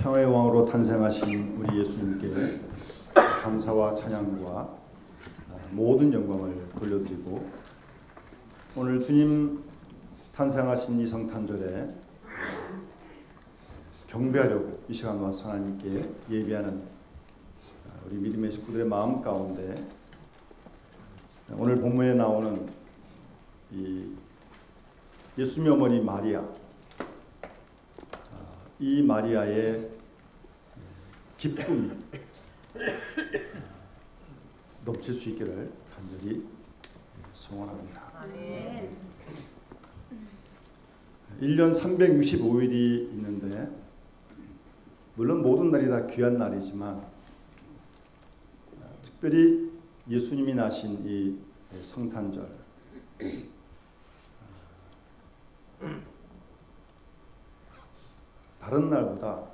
평화의 왕으로 탄생하신 우리 예수님께 감사와 찬양과 모든 영광을 돌려드리고, 오늘 주님 탄생하신 이 성탄절에 경배하려고 이 시간 와서 하나님께 예비하는 우리 믿음의 식구들의 마음 가운데 오늘 본문에 나오는 이 예수님의 어머니 마리아, 이 마리아의 기쁨이 넘칠 수 있기를 간절히 소원합니다. 아멘. 1년 365일이 있는데, 물론 모든 날이 다 귀한 날이지만 특별히 예수님이 나신 이 성탄절, 다른 날보다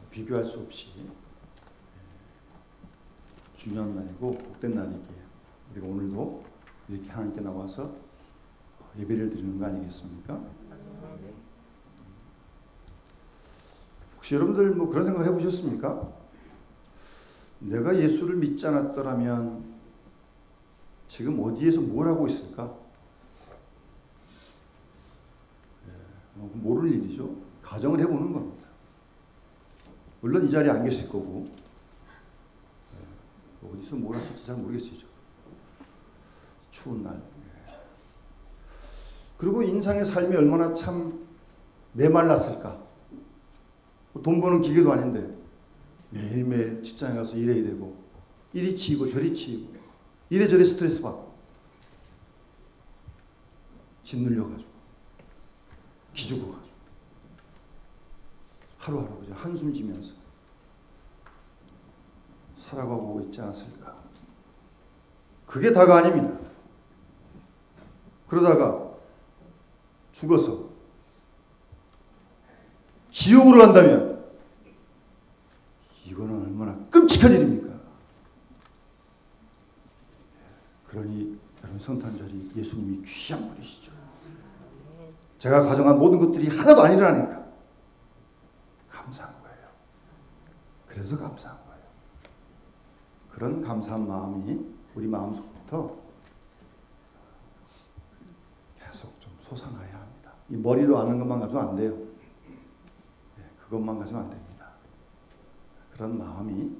비교할 수 없이 중요한 날이고 복된 날이기에 우리가 오늘도 이렇게 하나님께 나와서 예배를 드리는 거 아니겠습니까? 혹시 여러분들 그런 생각을 해보셨습니까? 내가 예수를 믿지 않았더라면 지금 어디에서 뭘 하고 있을까? 모를 일이죠. 가정을 해보는 겁니다. 물론 이 자리에 안 계실 거고, 어디서 뭘 하실지 잘 모르겠어요. 추운 날. 그리고 인상의 삶이 얼마나 참 메말랐을까. 돈 버는 기계도 아닌데 매일매일 직장에 가서 일해야 되고, 이리 치이고 저리 치이고 이래저래 스트레스 받고 짓눌려가지고 기죽어가지고 하루하루 그냥 한숨 지면서 살아가고 있지 않았을까. 그게 다가 아닙니다. 그러다가 죽어서 지옥으로 간다면 이거는 얼마나 끔찍한 일입니까? 그러니 여러분, 성탄절이 예수님이 귀한 분이시죠. 제가 가정한 모든 것들이 하나도 안 일어나니까 감사한 거예요. 그래서 감사한 거예요. 그런 감사한 마음이 우리 마음속부터 계속 좀 솟아나야 합니다. 이 머리로 아는 것만 가지고는 안 돼요. 그것만 가지고는 안 됩니다. 그런 마음이,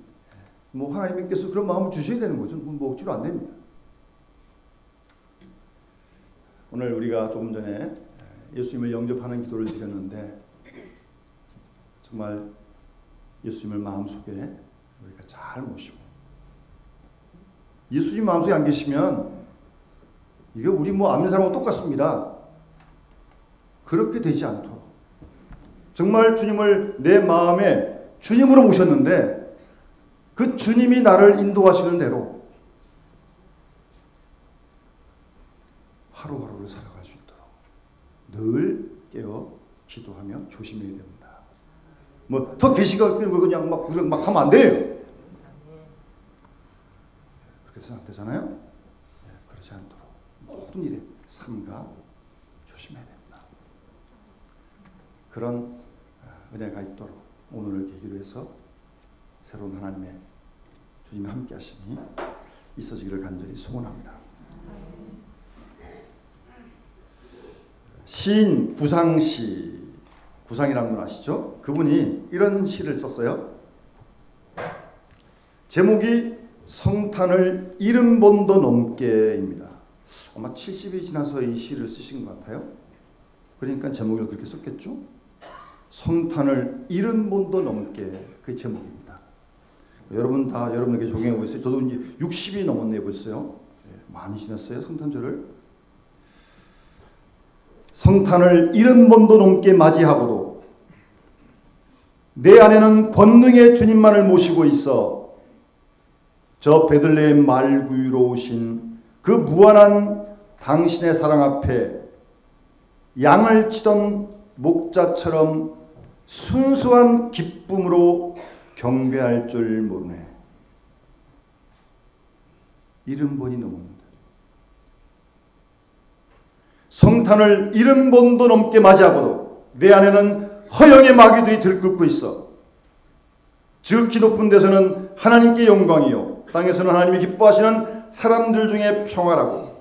하나님께서 그런 마음을 주셔야 되는 거죠. 억지로 안 됩니다. 오늘 우리가 조금 전에 예수님을 영접하는 기도를 드렸는데, 정말 예수님을 마음속에 우리가 잘 모시고, 예수님 마음속에 안 계시면 이게 우리 아는 사람하고 똑같습니다. 그렇게 되지 않도록 정말 주님을 내 마음에 주님으로 모셨는데 그 주님이 나를 인도하시는 대로 하루하루를 살아갈 수 있도록 늘 깨어 기도하며 조심해야 됩니다. 더 계시가 그냥 막 하면 안 돼요. 그렇게 해서는 안 되잖아요. 그러지 않도록 모든 일에 삼가 조심해야 됩니다. 그런 은혜가 있도록 오늘을 계기로 해서 새로운 하나님의 주님의 함께 하심이 있어지기를 간절히 소원합니다. 시인 구상시, 구상이라는 분 아시죠? 그분이 이런 시를 썼어요. 제목이 성탄을 70번도 넘게입니다. 아마 70이 지나서 이 시를 쓰신 것 같아요. 그러니까 제목을 그렇게 썼겠죠? 성탄을 70번도 넘게, 그 제목입니다. 여러분 다 여러분에게 적용하고 있어요. 저도 이제 60이 넘었네요, 벌써요. 많이 지났어요, 성탄절을. 성탄을 70번도 넘게 맞이하고도 내 안에는 권능의 주님만을 모시고 있어 저 베들레헴 말구유로 오신 그 무한한 당신의 사랑 앞에 양을 치던 목자처럼 순수한 기쁨으로 경배할 줄 모르네. 70번이 넘었는데 성탄을 70번도 넘게 맞이하고도 내 안에는 허영의 마귀들이 들끓고 있어 지극히 높은 데서는 하나님께 영광이요 땅에서는 하나님이 기뻐하시는 사람들 중에 평화라고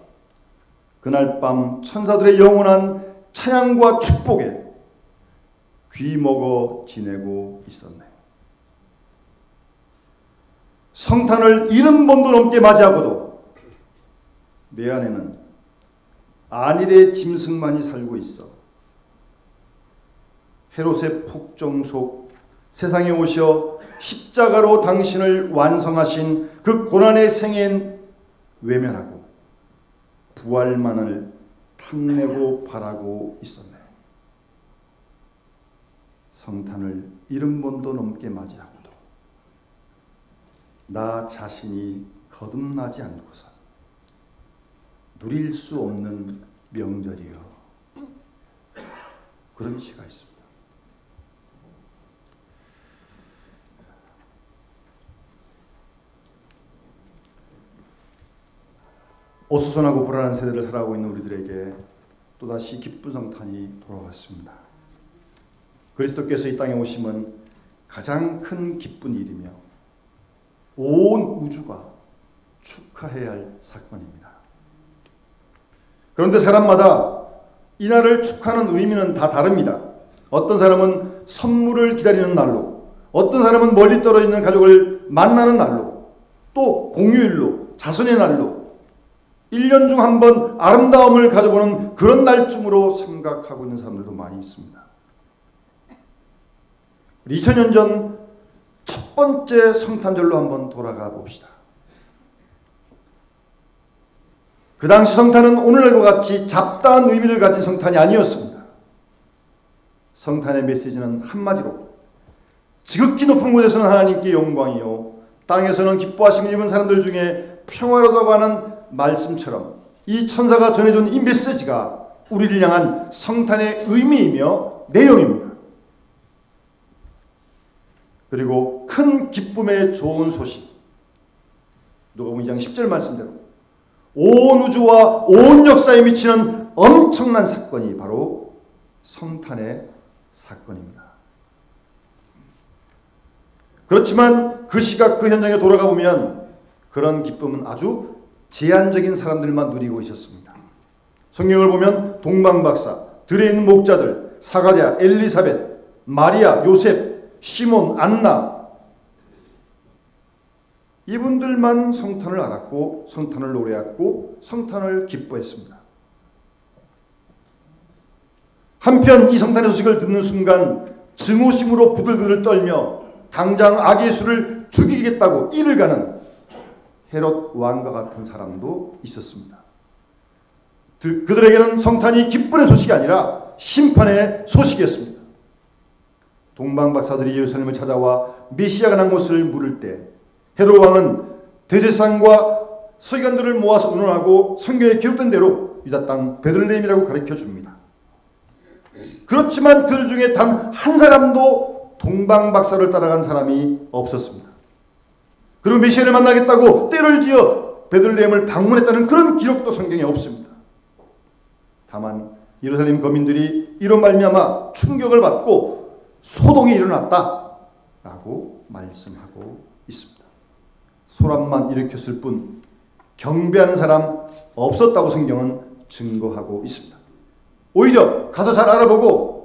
그날 밤 천사들의 영원한 찬양과 축복에 귀먹어 지내고 있었네. 성탄을 70번도 넘게 맞이하고도 내 안에는 안일의 짐승만이 살고 있어. 헤롯의 폭정 속 세상에 오셔 십자가로 당신을 완성하신 그 고난의 생엔 외면하고 부활만을 탐내고 바라고 있었네. 성탄을 70번도 넘게 맞이하고도 나 자신이 거듭나지 않고서 누릴 수 없는 명절이요. 그런 시가 있습니다. 어수선하고 불안한 세대를 살아가고 있는 우리들에게 또다시 기쁜 성탄이 돌아왔습니다. 그리스도께서 이 땅에 오심은 가장 큰 기쁜 일이며 온 우주가 축하해야 할 사건입니다. 그런데 사람마다 이날을 축하하는 의미는 다 다릅니다. 어떤 사람은 선물을 기다리는 날로, 어떤 사람은 멀리 떨어져 있는 가족을 만나는 날로, 또 공휴일로, 자손의 날로 1년 중 한 번 아름다움을 가져보는 그런 날쯤으로 생각하고 있는 사람들도 많이 있습니다. 2000년 전 첫 번째 성탄절로 한번 돌아가 봅시다. 그 당시 성탄은 오늘날과 같이 잡다한 의미를 가진 성탄이 아니었습니다. 성탄의 메시지는 한마디로 지극히 높은 곳에서는 하나님께 영광이요 땅에서는 기뻐하심을 입은 사람들 중에 평화로다고 하는 말씀처럼 이 천사가 전해준 이 메시지가 우리를 향한 성탄의 의미이며 내용입니다. 그리고 큰 기쁨의 좋은 소식, 누가복음 2장 10절 말씀대로 온 우주와 온 역사에 미치는 엄청난 사건이 바로 성탄의 사건입니다. 그렇지만 그 시각 그 현장에 돌아가 보면 그런 기쁨은 아주 제한적인 사람들만 누리고 있었습니다. 성경을 보면 동방박사, 들에 있는 목자들, 사가랴, 엘리사벳, 마리아, 요셉, 시몬, 안나 이분들만 성탄을 알았고 성탄을 노래했고 성탄을 기뻐했습니다. 한편 이 성탄의 소식을 듣는 순간 증오심으로 부들부들 떨며 당장 아기 예수를 죽이겠다고 이를 가는 헤롯 왕과 같은 사람도 있었습니다. 그들에게는 성탄이 기쁨의 소식이 아니라 심판의 소식이었습니다. 동방박사들이 예루살렘을 찾아와 메시아가 난 곳을 물을 때 헤롯 왕은 대제사장과 서기관들을 모아서 의논하고 성경에 기록된 대로 유다 땅 베들레헴이라고 가르쳐 줍니다. 그렇지만 그들 중에 단 한 사람도 동방박사를 따라간 사람이 없었습니다. 그리고 메시아를 만나겠다고 때를 지어 베들레헴을 방문했다는 그런 기록도 성경에 없습니다. 다만 예루살렘 거민들이 이런 말미암아 충격을 받고 소동이 일어났다라고 말씀하고 있습니다. 소란만 일으켰을 뿐 경배하는 사람 없었다고 성경은 증거하고 있습니다. 오히려 가서 잘 알아보고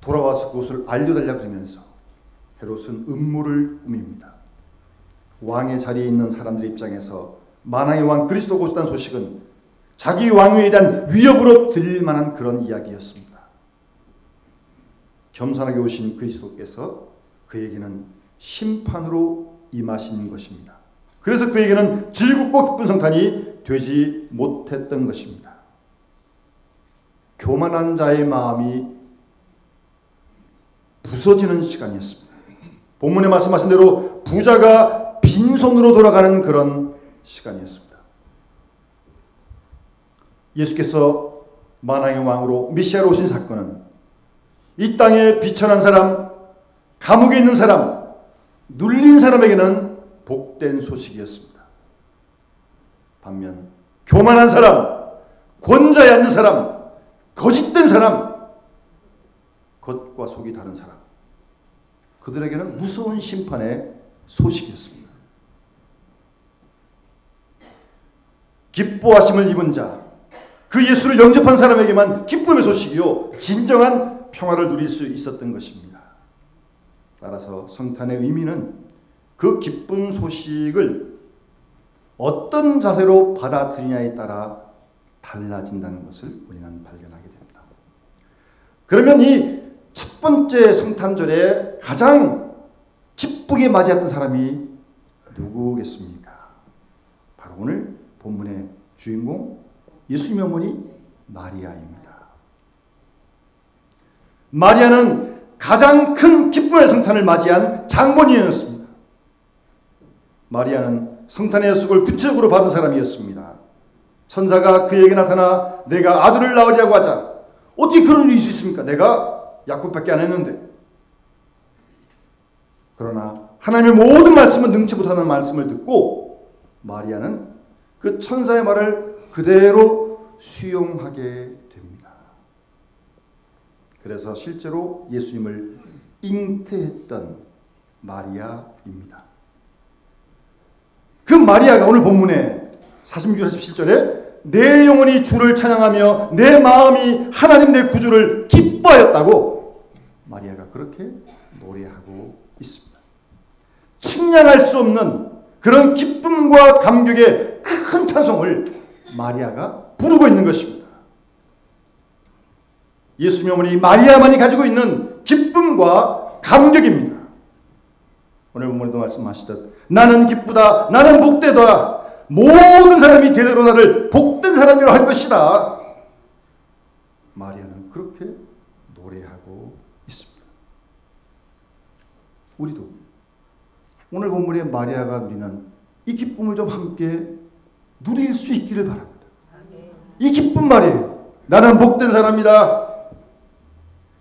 돌아와서 그것을 알려달라 그러면서 헤롯은 음모를 꾸밉니다. 왕의 자리에 있는 사람들 입장에서 만왕의 왕 그리스도 오셨다는 소식은 자기 왕위에 대한 위협으로 들릴 만한 그런 이야기였습니다. 겸손하게 오신 그리스도께서 그에게는 심판으로 임하신 것입니다. 그래서 그에게는 즐겁고 기쁜 성탄이 되지 못했던 것입니다. 교만한 자의 마음이 부서지는 시간이었습니다. 본문에 말씀하신 대로 부자가 빈손으로 돌아가는 그런 시간이었습니다. 예수께서 만왕의 왕으로 메시아로 오신 사건은 이 땅에 비천한 사람, 감옥에 있는 사람, 눌린 사람에게는 복된 소식이었습니다. 반면 교만한 사람, 권좌에 앉는 사람, 거짓된 사람, 겉과 속이 다른 사람, 그들에게는 무서운 심판의 소식이었습니다. 기뻐하심을 입은 자, 그 예수를 영접한 사람에게만 기쁨의 소식이요 진정한 평화를 누릴 수 있었던 것입니다. 따라서 성탄의 의미는 그 기쁜 소식을 어떤 자세로 받아들이냐에 따라 달라진다는 것을 우리는 발견하게 됩니다. 그러면 이 첫 번째 성탄절에 가장 기쁘게 맞이했던 사람이 누구겠습니까? 바로 오늘 본문의 주인공 예수님의 어머니 마리아입니다. 마리아는 가장 큰 기쁨의 성탄을 맞이한 장본인이었습니다. 마리아는 성탄의 약속을 구체적으로 받은 사람이었습니다. 천사가 그에게 나타나 내가 아들을 낳으려고 하자. 어떻게 그런 일이 있을 수 있습니까? 내가 약국밖에 안 했는데. 그러나 하나님의 모든 말씀은 능치 못하는 말씀을 듣고 마리아는 그 천사의 말을 그대로 수용하게 됩니다. 그래서 실제로 예수님을 잉태했던 마리아입니다. 그 마리아가 오늘 본문에 46, 47절에 내 영혼이 주를 찬양하며 내 마음이 하나님 내 구주를 기뻐하였다고 마리아가 그렇게 노래하고 있습니다. 측량할 수 없는 그런 기쁨과 감격의 큰 찬송을 마리아가 부르고 있는 것입니다. 예수님 어머니 마리아만이 가지고 있는 기쁨과 감격입니다. 오늘 본문에도 말씀하시듯 나는 기쁘다, 나는 복되다, 모든 사람이 대대로 나를 복된 사람이라 할 것이다. 마리아는 그렇게 노래하고 있습니다. 우리도 오늘 본문의 마리아가 누리는 이 기쁨을 좀 함께 누릴 수 있기를 바랍니다. 이 기쁨 말이에요. 나는 복된 사람이다.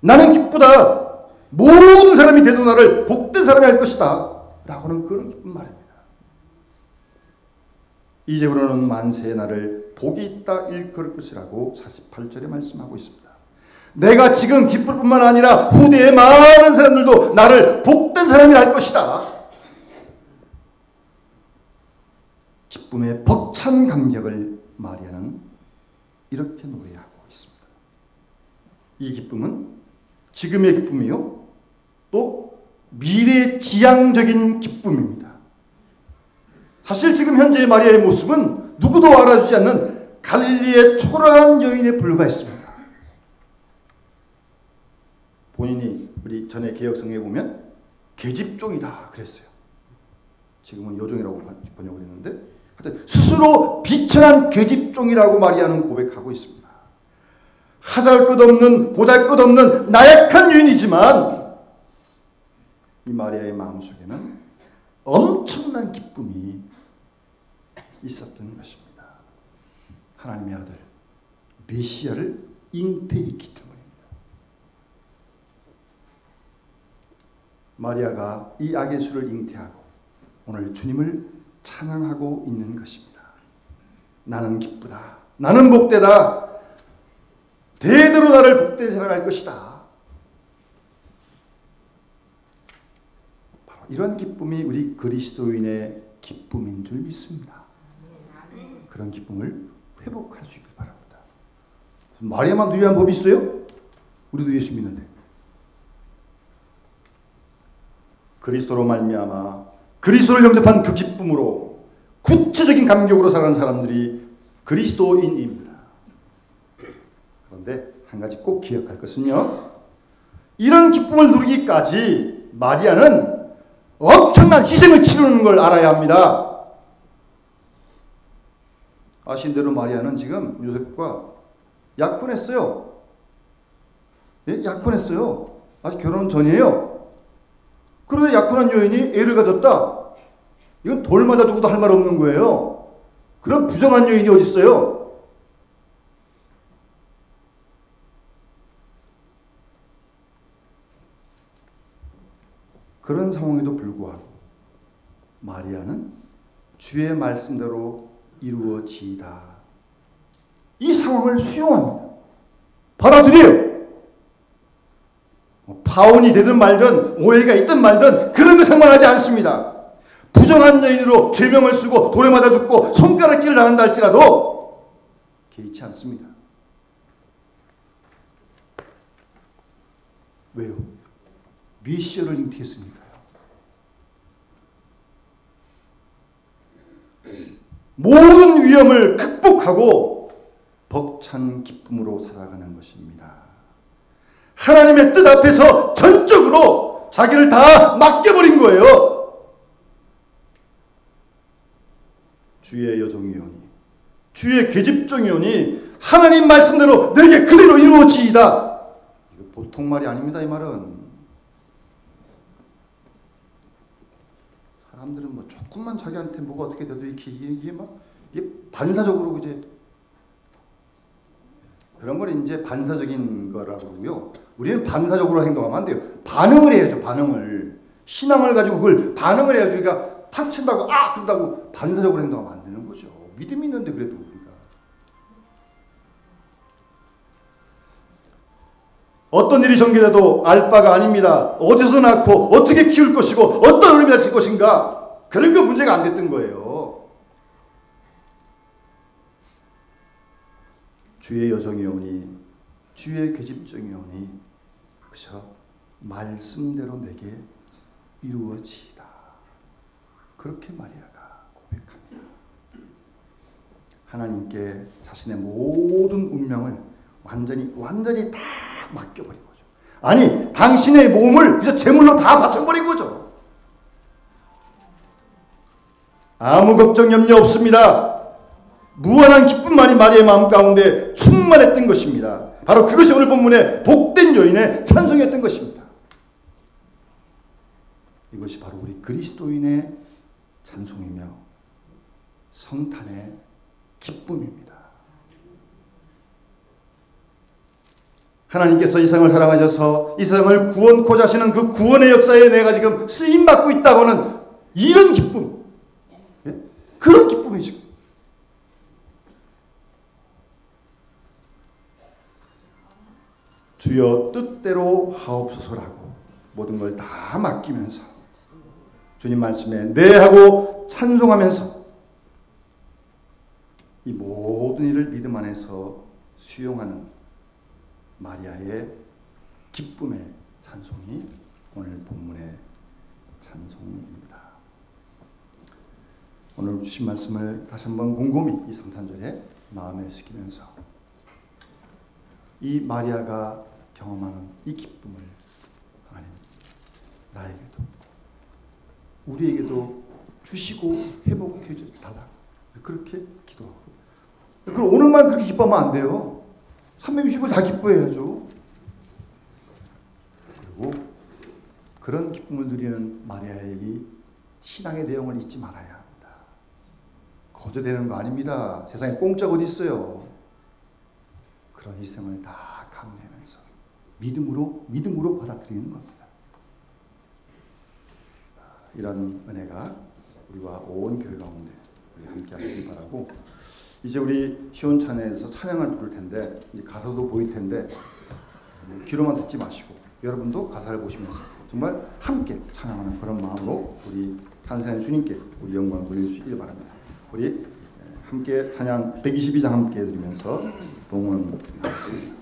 나는 기쁘다. 모든 사람이 대대로 나를 복된 사람이 할 것이다. 라고는 그런 기쁨 말입니다. 이제부로는 만세의 날을 복이 있다 일컬을 것이라고 48절에 말씀하고 있습니다. 내가 지금 기쁠 뿐만 아니라 후대의 많은 사람들도 나를 복된 사람이라 할 것이다. 기쁨의 벅찬 감격을 마리아는 이렇게 노래하고 있습니다. 이 기쁨은 지금의 기쁨이요 또 미래 지향적인 기쁨입니다. 사실 지금 현재의 마리아의 모습은 누구도 알아주지 않는 갈릴리의 초라한 여인에 불과했습니다. 본인이 우리 전에 개역성에 보면 계집종이다 그랬어요. 지금은 여종이라고 번역을 했는데 하여튼 스스로 비천한 계집종이라고 마리아는 고백하고 있습니다. 하잘것없는 보잘것없는 나약한 여인이지만 이 마리아의 마음속에는 엄청난 기쁨이 있었던 것입니다. 하나님의 아들 메시아를 잉태했기 때문입니다. 마리아가 이 아기 예수를 잉태하고 오늘 주님을 찬양하고 있는 것입니다. 나는 기쁘다. 나는 복되다. 대대로 나를 복되게 살아갈 것이다. 바로 이런 기쁨이 우리 그리스도인의 기쁨인 줄 믿습니다. 그런 기쁨을 회복할 수 있길 바랍니다. 마리아만 누리라는 법이 있어요? 우리도 예수 믿는데. 그리스도로 말미암아 그리스도를 영접한 그 기쁨으로 구체적인 감격으로 살아가는 사람들이 그리스도인입니다. 그런데 한 가지 꼭 기억할 것은요. 이런 기쁨을 누리기까지 마리아는 엄청난 희생을 치르는 걸 알아야 합니다. 아신 대로 마리아는 지금 요셉과 약혼했어요. 예? 약혼했어요. 아직 결혼 전이에요. 그런데 약혼한 여인이 애를 가졌다. 이건 돌 맞아 죽어도 할 말 없는 거예요. 그런 부정한 여인이 어디 있어요? 그런 상황에도 불구하고 마리아는 주의 말씀대로 이루어지이다. 이 상황을 수용합니다. 받아들여요. 파혼이 되든 말든 오해가 있든 말든 그런 거 상관하지 않습니다. 부정한 여인으로 죄명을 쓰고 돌에 맞아 죽고 손가락질을 당한다 할지라도 개의치 않습니다. 왜요? 미션을 잉태했으니까요. 모든 위험을 극복하고 벅찬 기쁨으로 살아가는 것입니다. 하나님의 뜻 앞에서 전적으로 자기를 다 맡겨버린 거예요. 주의 여종이오니 주의 계집종이오니 하나님 말씀대로 내게 그대로 이루어지이다. 이거 보통 말이 아닙니다. 이 말은 사람들은 뭐 조금만 자기한테 뭐가 어떻게 돼도 이게 막 이게 반사적으로 이제 그런 걸 이제 반사적인 거라고 하고요. 우리는 반사적으로 행동하면 안 돼요. 반응을 해야죠. 반응을. 신앙을 가지고 그걸 반응을 해야죠. 그러니까 탁 친다고 그런다고 반사적으로 행동하면 안 되는 거죠. 믿음이 있는데 그래도 우리가. 어떤 일이 전개돼도 알 바가 아닙니다. 어디서 낳고 어떻게 키울 것이고 어떤 어른이 될 것인가. 그런 거 문제가 안 됐던 거예요. 주의 여종이오니 주의 계집종이오니 그저 말씀대로 내게 이루어지이다. 그렇게 마리아가 고백합니다. 하나님께 자신의 모든 운명을 완전히 다 맡겨버린 거죠. 아니 당신의 몸을 그저 제물로 다 바쳐버린 거죠. 아무 걱정 염려 없습니다. 무한한 기쁨만이 마리아의 마음 가운데 충만했던 것입니다. 바로 그것이 오늘 본문의 복된 여인의 찬송이었던 것입니다. 이것이 바로 우리 그리스도인의 찬송이며 성탄의 기쁨입니다. 하나님께서 이 세상을 사랑하셔서 이 세상을 구원코자 하시는 그 구원의 역사에 내가 지금 쓰임받고 있다고는 이런 기쁨, 그런 기쁨이 지금 주여 뜻대로 하옵소서라고 모든 걸 다 맡기면서 주님 말씀에 네 하고 찬송하면서 이 모든 일을 믿음 안에서 수용하는 마리아의 기쁨의 찬송이 오늘 본문의 찬송입니다. 오늘 주신 말씀을 다시 한번 곰곰이 이 성탄절에 마음에 새기면서 이 마리아가 경험하는 이 기쁨을 하나님 나에게도 우리에게도 주시고 회복해 달라 그렇게 기도하고 그럼 오늘만 그렇게 기뻐하면 안 돼요. 360을 다 기뻐해야죠. 그리고 그런 기쁨을 누리는 마리아의 이 신앙의 내용을 잊지 말아야 합니다. 거저되는 거 아닙니다. 세상에 공짜가 어디 있어요. 그런 희생을 다 강구하면서 믿음으로 받아들이는 겁니다. 이런 은혜가 우리와 온 교회 가운데 우리 함께 하시길 바라고 이제 우리 시온찬에서 찬양을 부를 텐데 이제 가사도 보일 텐데 귀로만 듣지 마시고 여러분도 가사를 보시면서 정말 함께 찬양하는 그런 마음으로 우리 탄생한 주님께 우리 영광을 돌릴 수 있길 바랍니다. 우리 함께 찬양 122장 함께 드리면서 봉헌하겠습니다.